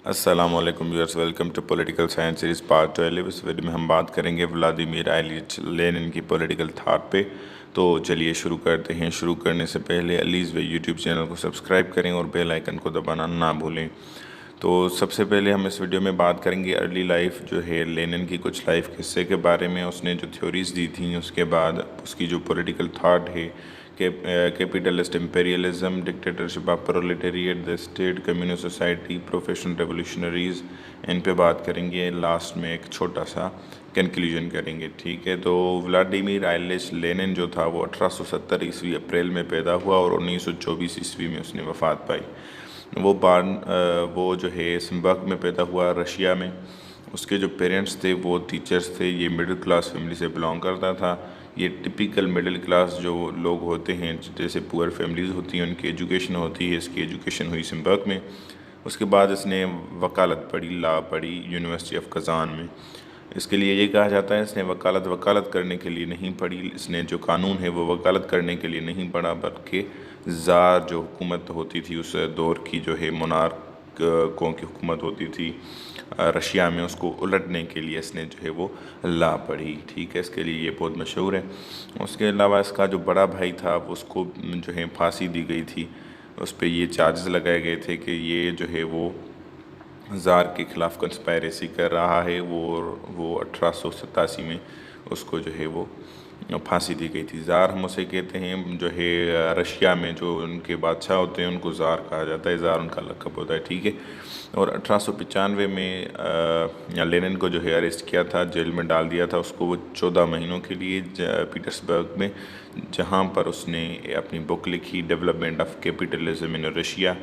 अस्सलाम वालेकुम viewers, welcome to political science series part 12। इस वीडियो में हम बात करेंगे व्लादिमीर इलीच लेनिन की पॉलिटिकल थाट पे। तो चलिए शुरू करते हैं। शुरू करने से पहले अलीज़ वे यूट्यूब चैनल को सब्सक्राइब करें और बेल आइकन को दबाना ना भूलें। तो सबसे पहले हम इस वीडियो में बात करेंगे अर्ली लाइफ जो है लेनिन की, कुछ लाइफ किस्से के बारे में, उसने जो थ्योरीज दी थी, उसके बाद उसकी जो पॉलिटिकल थाट है, capitalist imperialism, dictatorship of proletariat, the state, communist society, professional revolutionaries, इन पे बात करेंगे। लास्ट में एक छोटा सा कंक्लूजन करेंगे। ठीक है, तो व्लादिमीर इलीच लेनिन जो था वो 1870 ईस्वी अप्रैल में पैदा हुआ और 1924 ईस्वी में उसने वफ़ात पाई। वो जो है सिम्बर्ग में पैदा हुआ, रशिया में। उसके जो पेरेंट्स थे वो टीचर्स थे। ये मिडिल क्लास फैमिली से बिलोंग करता था। ये टिपिकल मिडिल क्लास जो लोग होते हैं, जैसे पुअर फैमिलीज़ होती हैं, उनकी एजुकेशन होती है। इसकी एजुकेशन हुई सिम्बर्ग में। उसके बाद इसने वकालत पढ़ी, लॉ पढ़ी यूनिवर्सिटी ऑफ कज़ान में। इसके लिए ये कहा जाता है इसने वकालत करने के लिए नहीं पढ़ी। इसने जो कानून है वो वकालत करने के लिए नहीं पढ़ा, बल्कि ज़ार जो हुकूमत होती थी उस दौर की, जो है मोनार्क कौन की हुकूमत होती थी रशिया में, उसको उलटने के लिए इसने जो है वो लॉ पढ़ी। ठीक है, इसके लिए ये बहुत मशहूर है। उसके अलावा इसका जो बड़ा भाई था उसको जो है फांसी दी गई थी। उस पर ये चार्जेस लगाए गए थे कि ये जो है वो ज़ार के ख़िलाफ़ कंस्पायरेसी कर रहा है। वो 1887 में उसको जो है वो फांसी दी गई थी। ज़ार हम उसे कहते हैं, जो है रशिया में जो उनके बादशाह होते हैं उनको ज़ार कहा जाता है। ज़ार उनका लक़ब होता है। ठीक है, और 1895 में लेनिन को जो है अरेस्ट किया था, जेल में डाल दिया था उसको वो 14 महीनों के लिए पीटर्सबर्ग में, जहाँ पर उसने अपनी बुक लिखी, development of capitalism in Russia.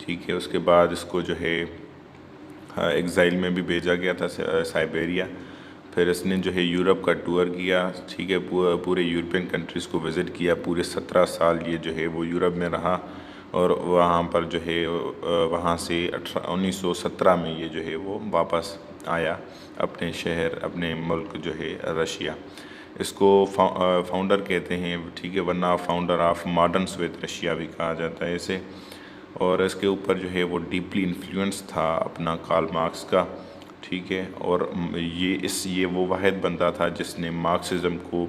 ठीक है, उसके बाद इसको जो है एग्ज़ाइल में भी भेजा गया था, साइबेरिया। फिर इसने जो है यूरोप का टूर किया। ठीक है, पूरे यूरोपियन कंट्रीज़ को विज़िट किया। पूरे 17 साल ये जो है वो यूरोप में रहा और वहाँ पर जो है वहाँ से 1917 में ये जो है वो वापस आया अपने शहर, अपने मुल्क जो है रशिया। इसको फाउंडर कहते हैं। ठीक है, वरना founder of modern Soviet Russia भी कहा जाता है इसे। और इसके ऊपर जो है वो डीपली इन्फ्लुएंस था अपना कार्ल मार्क्स का। ठीक है, और ये वो वाहिद बंदा था जिसने मार्क्सिज़म को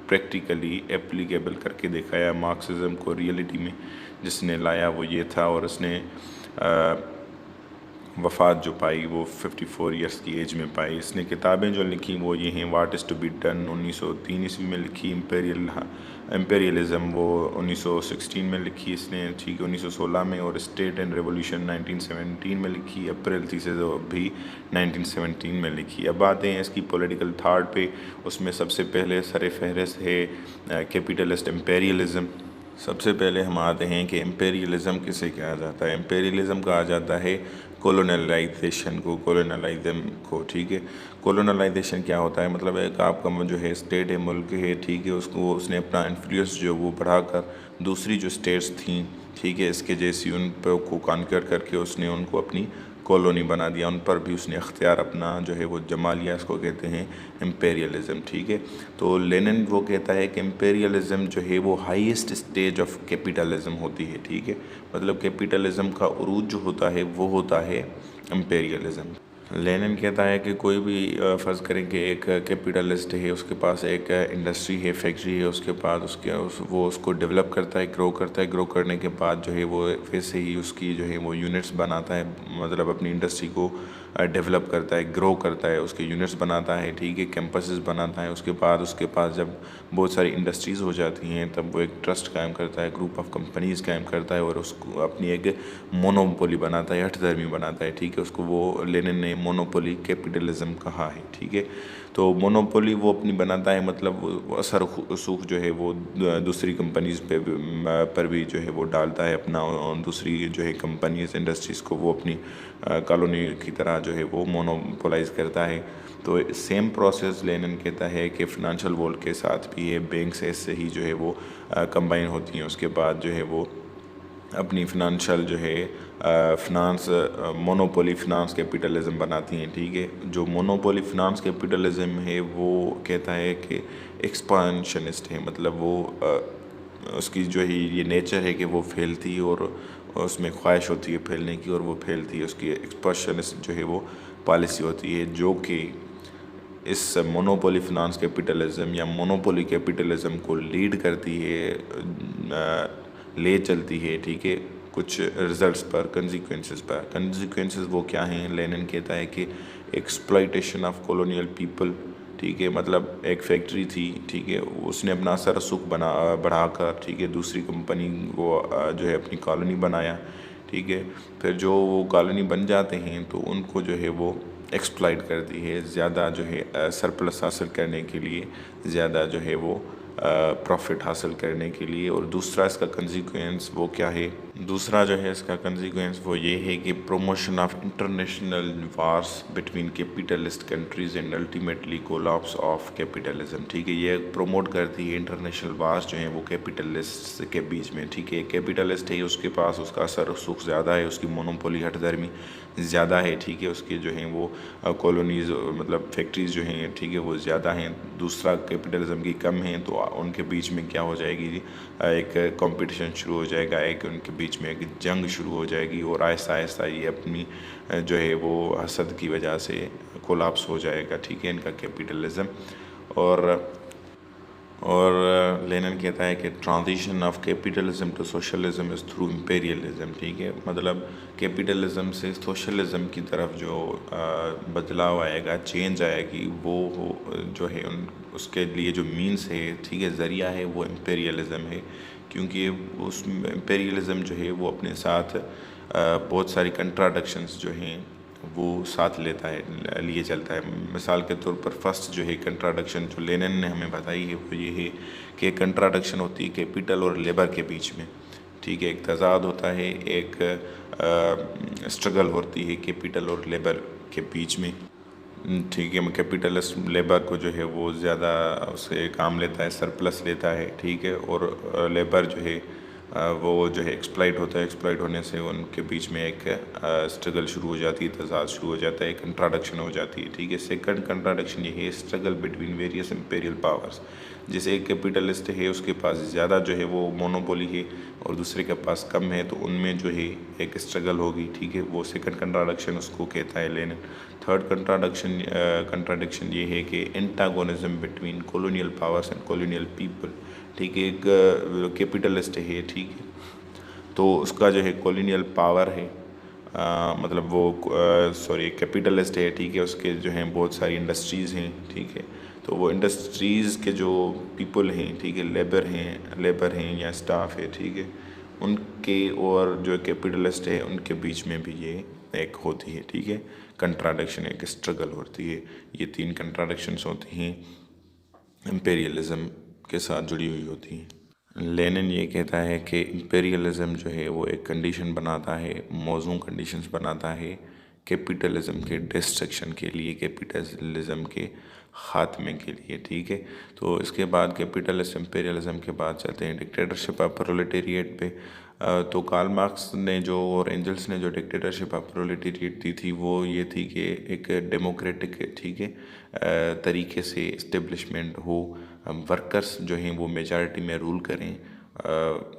प्रैक्टिकली एप्लीकेबल करके दिखाया। मार्क्सिज़म को रियलिटी में जिसने लाया वो ये था। और उसने वफ़ात जो पाई वो 54 ईयर्स की एज में पाई। इसने किताबें जो लिखी वो ये हैं, what is to be done 1903 ईस्वी में लिखी, एम्पेरियलिज़म वो 1916 में लिखी इसने। ठीक है, 1916 में। और स्टेट एंड रेवोल्यूशन 1917 में लिखी, अप्रैल थी से भी 1917 में लिखी। अब आते हैं इसकी पॉलिटिकल थाट पे। उसमें सबसे पहले सर फहरिस्त है कैपिटलिस्ट एम्पेरियलिज़म। सबसे पहले हम आते हैं कि एम्पेरियलिज़म किसे कहा जाता है। एम्पेरियलिज़म कहा जाता है कॉलोनलाइजेशन को। ठीक है, कॉलोनलाइजेशन क्या होता है, मतलब एक आपका जो है स्टेट है, मुल्क है, ठीक है, उसको उसने अपना इन्फ्लुएंस जो वो बढ़ाकर दूसरी जो स्टेट्स थी, ठीक है, इसके जैसी उन पर को कॉन्कर करके उसने उनको अपनी कॉलोनी बना दिया। उन पर भी उसने अख्तियार अपना जो है वो जमा लिया। इसको कहते हैं एम्पेरियलिज़म। ठीक है, तो लेनिन वो कहता है कि एम्पेरियलिज़म जो है वो हाईएस्ट स्टेज ऑफ कैपिटलिज़म होती है। ठीक है, मतलब कैपिटलिज़म का उरूज जो होता है वो होता है एम्पेरियलिज़म। लेनिन कहता है कि कोई भी फ़र्ज़ करें कि एक कैपिटलिस्ट है, उसके पास एक इंडस्ट्री है, फैक्ट्री है, उसके पास वो उसको डेवलप करता है, ग्रो करने के बाद जो है वो वैसे ही उसकी जो है वो यूनिट्स बनाता है, मतलब अपनी इंडस्ट्री को डेवलप करता है, ग्रो करता है, उसके यूनिट्स बनाता है। ठीक है, कैंपसेस बनाता है। उसके बाद उसके पास जब बहुत सारी इंडस्ट्रीज़ हो जाती हैं तब वो एक ट्रस्ट कायम करता है, ग्रुप ऑफ कंपनीज़ कायम करता है और उसको अपनी एक मोनोपोली बनाता है, हठधर्मी बनाता है। ठीक है, उसको वो लेनिन ने मोनोपोली कैपिटलिज्म कहा है। ठीक है, तो मोनोपोली वो अपनी बनाता है, मतलब वो असर सूख जो है वो दूसरी कंपनीज़ पर भी जो है वो डालता है अपना, दूसरी जो है कंपनीज इंडस्ट्रीज़ को वो अपनी कॉलोनी की तरह जो है वो मोनोपोलाइज करता है। तो सेम प्रोसेस लेनिन कहता है कि फ़ाइनेंशियल वर्ल्ड के साथ भी है, बैंक्स ऐसे ही जो है वो कंबाइन होती हैं। उसके बाद जो है वो अपनी फ़ाइनेंशियल जो है फिनांस मोनोपोली फिनांस कैपिटलिज्म बनाती हैं। ठीक है, जो मोनोपोली फिनांस कैपिटलिज्म है वो कहता है कि एक्सपांशनिस्ट है, मतलब वो उसकी जो है ये नेचर है कि वो फैलती और उसमें ख्वाहिश होती है फैलने की और वो फैलती है, उसकी एक्सपांशनिस्ट जो है वो पॉलिसी होती है, जो कि इस मोनोपोली फिनांस कैपिटलिज्म या मोनोपोली कैपिटलिज्म को लीड करती है, ले चलती है, ठीक है, कुछ रिजल्ट्स पर, कंसिक्वेंसेस वो क्या हैं? लेनिन कहता है कि एक्सप्लॉइटेशन ऑफ कॉलोनियल पीपल, ठीक है, मतलब एक फैक्ट्री थी, ठीक है, उसने अपना असर सुख बढ़ाकर, ठीक है, दूसरी कंपनी को जो है अपनी कॉलोनी बनाया, ठीक है, फिर जो वो कॉलोनी बन जाते हैं तो उनको जो है वो एक्सप्लॉइट करती है, ज़्यादा जो है सरप्लस हासिल करने के लिए, ज़्यादा जो है वो प्रॉफिट हासिल करने के लिए। और दूसरा इसका कंसिक्वेंस वो क्या है? दूसरा जो है इसका कंसिक्वेंस वो ये है कि promotion of international wars between capitalist countries and ultimately collapse of capitalism, ठीक है, ये प्रमोट करती है इंटरनेशनल वार्स जो हैं वो कैपिटलिस्ट के बीच में, ठीक है। कैपिटलिस्ट है, उसके पास उसका असर सुख ज़्यादा है, उसकी मोनोपोली हठधर्मी ज़्यादा है, ठीक है, उसके जो हैं वो कॉलोनीज़ मतलब फैक्ट्रीज़ जो हैं, ठीक है, वो ज़्यादा हैं, दूसरा कैपिटलिज्म की कम है, तो उनके बीच में क्या हो जाएगी जी, एक कंपटीशन शुरू हो जाएगा, एक उनके बीच में एक जंग शुरू हो जाएगी और आहिस्ता आहिस्ता ये अपनी जो है वो हसद की वजह से कोलैप्स हो जाएगा, ठीक है, इनका कैपिटलिज्म। और लेनिन कहता है कि transition of capitalism to socialism is through imperialism, ठीक है, मतलब कैपिटलिज्म से सोशलिज्म की तरफ जो बदलाव आएगा, चेंज आएगी, वो जो है उसके लिए जो मीन्स है, ठीक है, ज़रिया है, वो इम्पेरियलिज्म है, क्योंकि उस इम्पेरियलिज्म जो है वो अपने साथ बहुत सारी कंट्राडिक्शंस जो हैं वो साथ लेता है, लिए चलता है। मिसाल के तौर पर फर्स्ट जो है कंट्राडिक्शन जो लेनिन ने हमें बताई है वो ये है कि कंट्राडिक्शन होती है कैपिटल और लेबर के बीच में, ठीक है, एक तज़ाद होता है, एक स्ट्रगल होती है कैपिटल और लेबर के बीच में, ठीक है। कैपिटलिस्ट लेबर को जो है वो ज़्यादा उससे काम लेता है, सरप्लस लेता है, ठीक है, और लेबर जो है वो जो है एक्सप्लॉइट होता है, एक्सप्लॉइट होने से उनके बीच में एक स्ट्रगल शुरू हो जाती है, तज़ाद शुरू हो जाता है, कंट्राडिक्शन हो जाती है, ठीक है। सेकंड कंट्राडिक्शन ये है struggle between various imperial powers, जैसे एक कैपिटलिस्ट है उसके पास ज़्यादा जो है वो मोनोपोली है और दूसरे के पास कम है, तो उनमें जो है एक स्ट्रगल होगी, ठीक है, वो सेकंड कंट्राडिक्शन उसको कहता है लेनिन। थर्ड कंट्राडिक्शन ये है कि antagonism between colonial powers and colonial people, ठीक है, एक कैपिटलिस्ट है, ठीक है, तो उसका जो है कॉलोनियल पावर है, मतलब वो सॉरी कैपिटलिस्ट है, ठीक है, उसके जो हैं बहुत सारी इंडस्ट्रीज़ हैं, ठीक है, तो वो इंडस्ट्रीज़ के जो पीपल हैं, ठीक है, लेबर हैं या स्टाफ है, ठीक है, उनके और जो कैपिटलिस्ट है उनके बीच में भी ये एक होती है, ठीक है, कंट्राडिक्शन, एक स्ट्रगल होती है। ये तीन कंट्राडिक्शंस होती हैं, इम्पेरियलिज़म के साथ जुड़ी हुई होती हैं। लेनिन ये कहता है कि इम्पेरियलिज़म जो है वो एक कंडीशन बनाता है, मौजूद कंडीशंस बनाता है कैपिटलिज़म के डिस्ट्रक्शन के लिए, कैपिटलिज़म के ख़ात्मे के लिए, ठीक है। तो इसके बाद कैपिटलिस्ट इम्पेरियलिज़म के बाद चलते हैं डिक्टेटरशिप ऑफ प्रोलेटेरिएट पे। तो कार्ल मार्क्स ने जो और एंजल्स ने जो डिक्टेटरशिप ऑफ प्रोलेटेरिएट दी थी वो ये थी कि एक डेमोक्रेटिक, ठीक है, तरीके से इस्टेब्लिशमेंट हो, वर्कर्स जो हैं वो मेजॉरिटी में रूल करें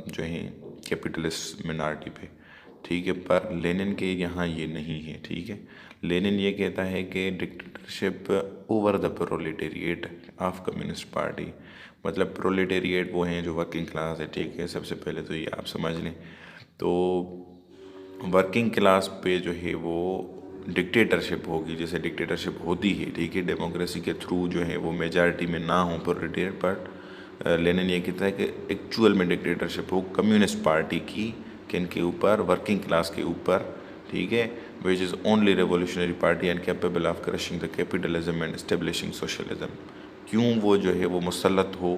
जो हैं कैपिटलिस्ट मिनॉरिटी पे, ठीक है। पर लेनिन के यहाँ ये नहीं है, ठीक है। लेनिन ये कहता है कि dictatorship over the proletariat of communist party, मतलब प्रोलेटेरिएट वो हैं जो वर्किंग क्लास है, ठीक है, सबसे पहले तो ये आप समझ लें। तो वर्किंग क्लास पे जो है वो डिक्टेटरशिप होगी, जैसे डिक्टेटरशिप होती है, ठीक है, डेमोक्रेसी के थ्रू जो है वो मेजॉरिटी में ना हो प्रोलेटेरिएट, बट लेनिन ये कहता है कि एक्चुअल में डिक्टेटरशिप हो कम्युनिस्ट पार्टी की, किन के ऊपर? वर्किंग क्लास के ऊपर, ठीक है, which is only revolutionary party and capable of crushing the capitalism and establishing socialism. क्यों वो जो है वो मुसल्लत हो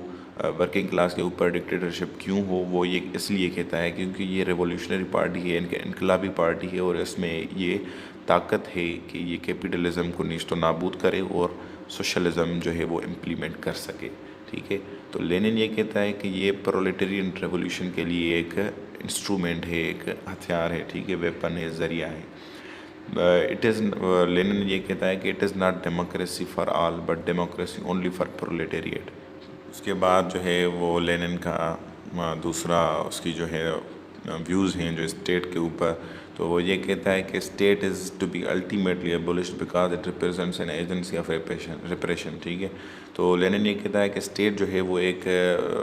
वर्किंग क्लास के ऊपर, डिक्टेटरशिप क्यों हो? वो ये इसलिए कहता है क्योंकि ये रेवोल्यूशनरी पार्टी है, इनके इनकलाबी पार्टी है, और इसमें ये ताकत है कि ये कैपिटलिज्म को नीस्तो नाबूद करे और सोशलिज्म जो है वो इम्प्लीमेंट कर सके, ठीक है। तो लेनिन ये कहता है कि ये प्रोलेटेरियन रेवोल्यूशन के लिए एक इंस्ट्रूमेंट है, एक हथियार है, ठीक है, वेपन है, ज़रिया है। इट इज़ लेनिन ये कहता है कि it is not democracy for all but democracy only for proletariat. उसके बाद जो है वो लेनिन का दूसरा उसकी जो है व्यूज़ हैं जो स्टेट के ऊपर, तो वो ये कहता है कि state is to be ultimately abolished because it represents an agency of repression. ठीक है, तो लेनिन ये कहता है कि स्टेट जो है वो एक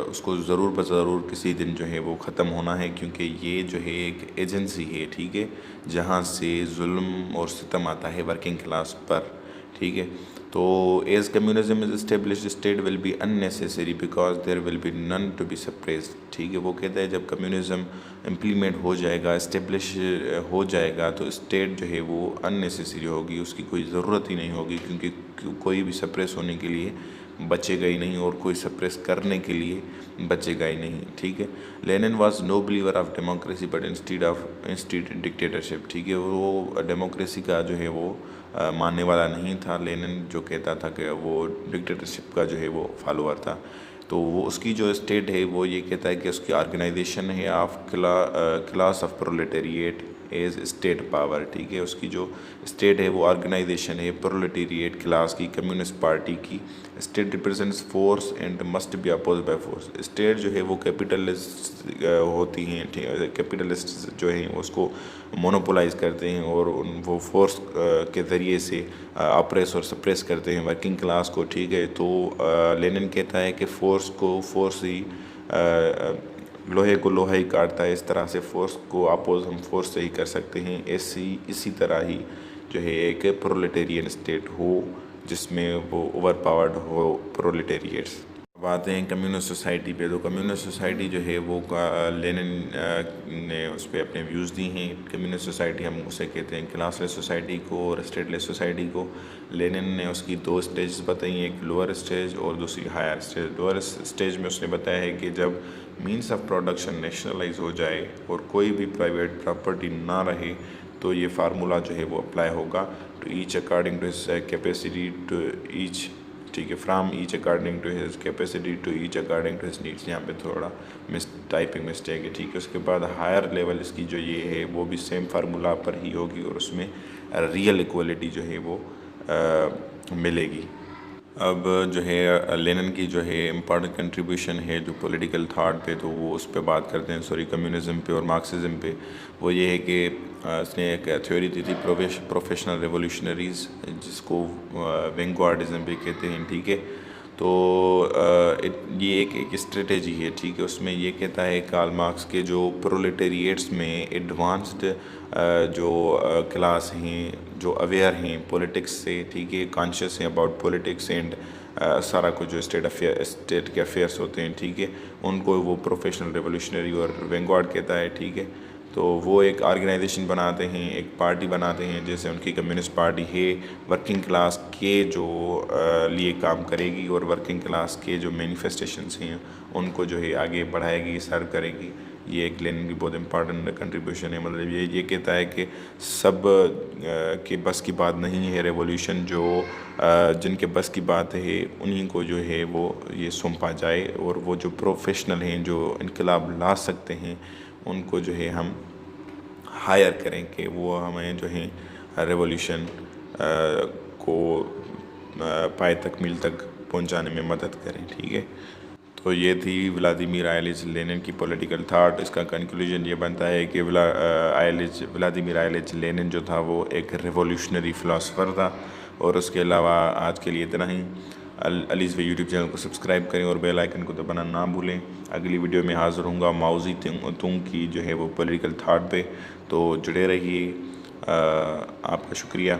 उसको ज़रूर ज़रूर किसी दिन जो है वो ख़त्म होना है, क्योंकि ये जो है एक एजेंसी है, ठीक है, जहाँ से जुल्म और सितम आता है वर्किंग क्लास पर। ठीक है, तो as communism is established state will be unnecessary because there will be none to be suppressed. ठीक है, वो कहता है जब कम्युनिज्म इम्प्लीमेंट हो जाएगा, इस्टेब्लिश हो जाएगा, तो स्टेट जो है वो अननेसेसरी होगी, उसकी कोई ज़रूरत ही नहीं होगी, क्योंकि कोई भी सप्रेस होने के लिए बचेगा ही नहीं और कोई सप्रेस करने के लिए बचेगा ही नहीं। ठीक है, Lenin was no believer of democracy but instead dictatorship. ठीक है, वो डेमोक्रेसी का जो है वो मानने वाला नहीं था। लेनिन जो कहता था कि वो डिक्टेटरशिप का जो है वो फॉलोअर था। तो वो उसकी जो स्टेट है वो ये कहता है कि उसकी ऑर्गेनाइजेशन है of class of proletariat as state power. ठीक है, उसकी जो स्टेट है वो ऑर्गेनाइजेशन है प्रोलेटेरिएट क्लास की, कम्युनिस्ट पार्टी की। State represents force and must be oppose by force. State जो है वो कैपिटलिस्ट होती हैं, कैपिटलिस्ट जो हैं उसको मोनोपोलाइज करते हैं और वो फोर्स के ज़रिए से ऑप्रेस और सप्रेस करते हैं वर्किंग क्लास को। ठीक है, तो लेनिन कहता है कि फोर्स ही लोहे को लोहा ही काटता है, इस तरह से फोर्स को अपोज हम फोर्स से ही कर सकते हैं। इसी तरह ही जो है एक प्रोलेटेरियन स्टेट हो जिसमें वो ओवर पावर्ड हो प्रोलेटेरिएट्स। अब आते हैं कम्युनिस्ट सोसाइटी पे। तो कम्युनिस्ट सोसाइटी जो है वो लेनिन ने उस पर अपने व्यूज़ दी हैं। कम्युनिस्ट सोसाइटी हम उसे कहते हैं क्लासलेस सोसाइटी को और स्टेटलेस सोसाइटी को। लेनिन ने उसकी दो स्टेज बताई, एक लोअर स्टेज और दूसरी हायर स्टेज। लोअर स्टेज में उसने बताया है कि जब मीन्स ऑफ प्रोडक्शन नेशनलाइज हो जाए और कोई भी प्राइवेट प्रॉपर्टी ना रहे, तो ये फार्मूला जो है वो अप्लाई होगा to each according to his capacity to each. ठीक है, from each according to his capacity to each according to his needs. यहाँ पे थोड़ा टाइपिंग मिस्टेक है। ठीक है, उसके बाद हायर लेवल इसकी जो ये है वो भी सेम फार्मूला पर ही होगी और उसमें रियल इक्वलिटी जो है वो मिलेगी। अब जो है लेनिन की जो है इम्पॉर्टेंट कंट्रीब्यूशन है जो पॉलिटिकल थाट पे, तो वो उस पर बात करते हैं, सॉरी कम्युनिज़म पे और मार्क्सिज़म पे। वो ये है कि उसने एक थ्योरी दी थी प्रोफेशनल रेवोल्यूशनरीज़, जिसको वेंगार्डिज़म भी कहते हैं। ठीक है, तो ये एक स्ट्रेटेजी है। ठीक है, उसमें ये कहता है कार्ल मार्क्स के जो प्रोलेटेरिएट्स में एडवांस्ड जो क्लास हैं, जो अवेयर हैं पॉलिटिक्स से, ठीक है, कॉन्शियस हैं अबाउट पॉलिटिक्स एंड सारा कुछ जो स्टेट के अफेयर्स होते हैं, ठीक है, उनको वो प्रोफेशनल रेवोल्यूशनरी और वेंगार्ड कहता है। ठीक है, तो वो एक ऑर्गेनाइजेशन बनाते हैं, एक पार्टी बनाते हैं, जैसे उनकी कम्युनिस्ट पार्टी है, वर्किंग क्लास के जो लिए काम करेगी और वर्किंग क्लास के जो मैनिफेस्टेशंस हैं उनको जो है आगे बढ़ाएगी, सर्व करेगी। ये एक लेनिन की बहुत इंपॉर्टेंट कंट्रीब्यूशन है। मतलब ये कहता है कि सब के बस की बात नहीं है रेवोल्यूशन, जो जिनके बस की बात है उन्हीं को जो है वो ये सौंपा जाए, और वो जो प्रोफेशनल हैं जो इनकलाब ला सकते हैं उनको जो है हम हायर करें कि वो हमें जो है रेवोल्यूशन को पाए तकमील तक पहुंचाने में मदद करें। ठीक है, तो ये थी व्लादिमीर आइलिच लेनिन की पॉलिटिकल थाट। इसका कंक्लूजन ये बनता है कि व्लादिमीर आइलिच लेनिन जो था वो एक रेवोल्यूशनरी फ़िलासफ़र था। और उसके अलावा आज के लिए इतना ही। अलीज़ वे यूट्यूब चैनल को सब्सक्राइब करें और बेल आइकन को दबाना ना भूलें। अगली वीडियो में हाज़िर होऊंगा माओ ज़ेडुंग की जो है वो पॉलिटिकल थाट पे, तो जुड़े रहिए। आपका शुक्रिया।